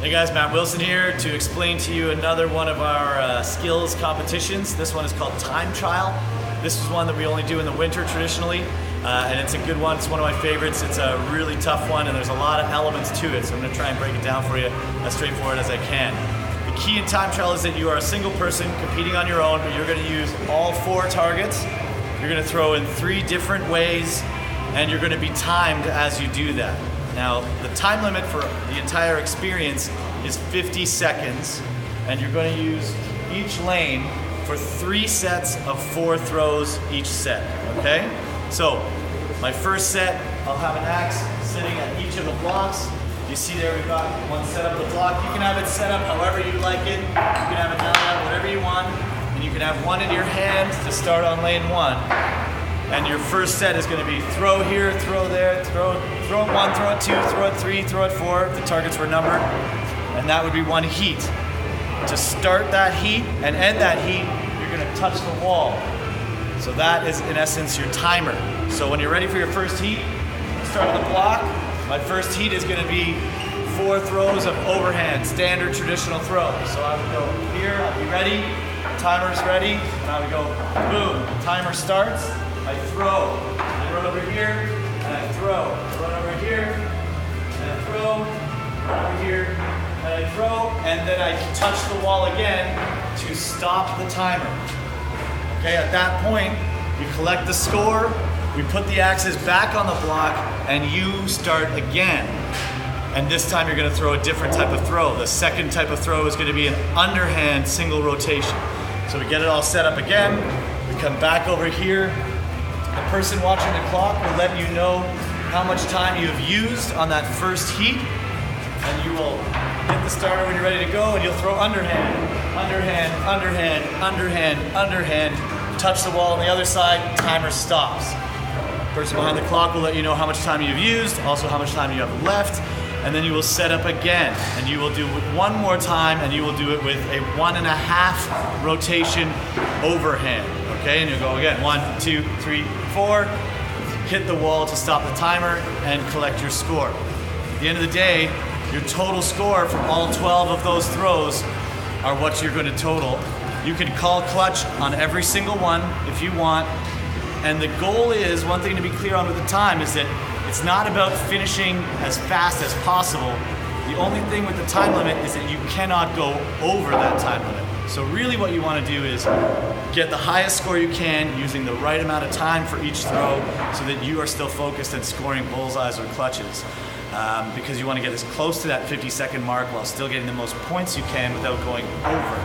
Hey guys, Matt Wilson here to explain to you another one of our skills competitions. This one is called Time Trial. This is one that we only do in the winter traditionally, and it's a good one. It's one of my favorites. It's a really tough one, and there's a lot of elements to it, so I'm going to try and break it down for you as straightforward as I can. The key in Time Trial is that you are a single person competing on your own, but you're going to use all 4 targets. You're going to throw in 3 different ways, and you're going to be timed as you do that. Now, the time limit for the entire experience is 50 seconds, and you're going to use each lane for 3 sets of 4 throws each set, okay? So, my first set, I'll have an axe sitting at each of the blocks. You see there we've got one set up the block. You can have it set up however you like it. You can have it down out whatever you want, and you can have one in your hand to start on lane 1. And your first set is going to be throw here, throw there, throw it 1, throw it 2, throw it 3, throw it 4. The targets were numbered. And that would be 1 heat. To start that heat and end that heat, you're going to touch the wall. So that is, in essence, your timer. So when you're ready for your first heat, start on the block. My first heat is going to be 4 throws of overhand, standard traditional throws. So I would go here, I'll be ready, timer's ready, and I would go boom, timer starts. I throw, I run over here, and I throw, run over here, and I throw, run over here, and I throw, and then I touch the wall again to stop the timer. Okay, at that point, you collect the score, we put the axes back on the block, and you start again. And this time you're going to throw a different type of throw. The second type of throw is going to be an underhand single rotation. So we get it all set up again, we come back over here. The person watching the clock will let you know how much time you have used on that first heat, and you will hit the starter when you're ready to go, and you'll throw underhand, underhand, underhand, underhand, underhand, touch the wall on the other side, timer stops. The person behind the clock will let you know how much time you've used, also how much time you have left, and then you will set up again, and you will do it 1 more time, and you will do it with a 1.5 rotation overhand. Okay, and you'll go again, 1, 2, 3, 4, hit the wall to stop the timer and collect your score. At the end of the day, your total score from all 12 of those throws are what you're going to total. You can call clutch on every single one if you want, and the goal is, one thing to be clear on with the time is that it's not about finishing as fast as possible. The only thing with the time limit is that you cannot go over that time limit. So really what you want to do is get the highest score you can using the right amount of time for each throw so that you are still focused on scoring bullseyes or clutches. Because you want to get as close to that 50-second mark while still getting the most points you can without going over.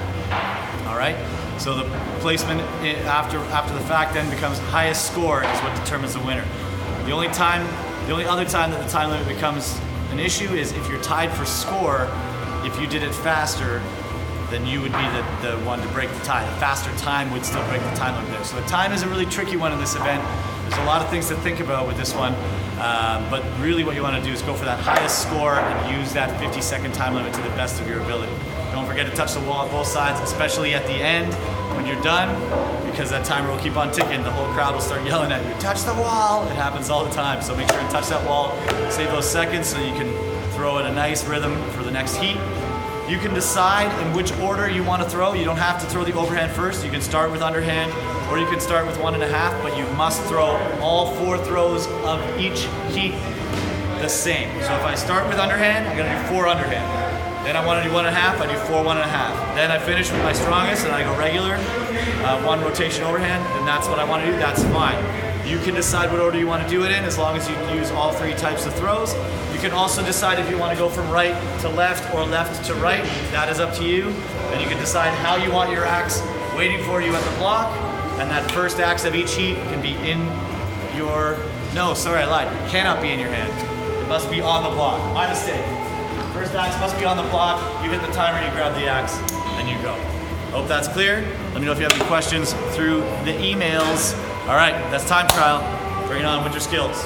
All right? So the placement after the fact then becomes highest score is what determines the winner. The only other time that the time limit becomes an issue is if you're tied for score. If you did it faster, then you would be the one to break the tie. The faster time would still break the time limit there. So the time is a really tricky one in this event. There's a lot of things to think about with this one, but really what you want to do is go for that highest score and use that 50-second time limit to the best of your ability. Don't forget to touch the wall at both sides, especially at the end when you're done, because that timer will keep on ticking. The whole crowd will start yelling at you, touch the wall! It happens all the time, so make sure to touch that wall, save those seconds so you can throw in a nice rhythm for the next heat. You can decide in which order you want to throw. You don't have to throw the overhand first. You can start with underhand, or you can start with 1.5, but you must throw all 4 throws of each heat the same. So if I start with underhand, I'm gonna do 4 underhand. Then I want to do 1.5, I do 4 1.5. Then I finish with my strongest and I go regular, 1 rotation overhand, and that's what I want to do, that's fine. You can decide what order you want to do it in as long as you use all 3 types of throws. You can also decide if you want to go from right to left or left to right. That is up to you. And you can decide how you want your axe waiting for you at the block. And that first axe of each heat can be in your... No, sorry, I lied. It cannot be in your hand. It must be on the block. My mistake. First axe must be on the block. You hit the timer, you grab the axe, and you go. Hope that's clear. Let me know if you have any questions through the emails. All right, that's Time Trial. Bring it on, Winter Skills.